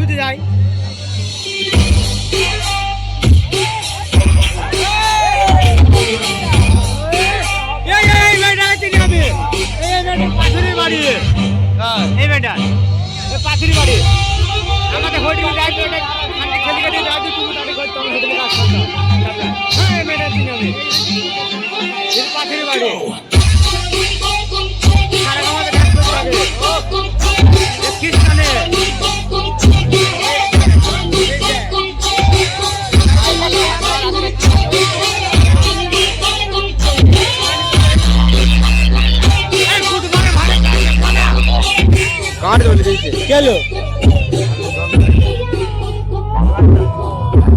বুঝে যাই পাথরের বাড়ি এই বেটা পাথরের বাড়ি আমাদের হোটেল যাই খেলে কেটে যাই তুমি তাদের ঘর তোমার হোটেলে কাজ করছো হ্যাঁ এই বেটা চিনি আমি পাথরের বাড়ি খ্রিস্টানে কাট চলে গেছে গেল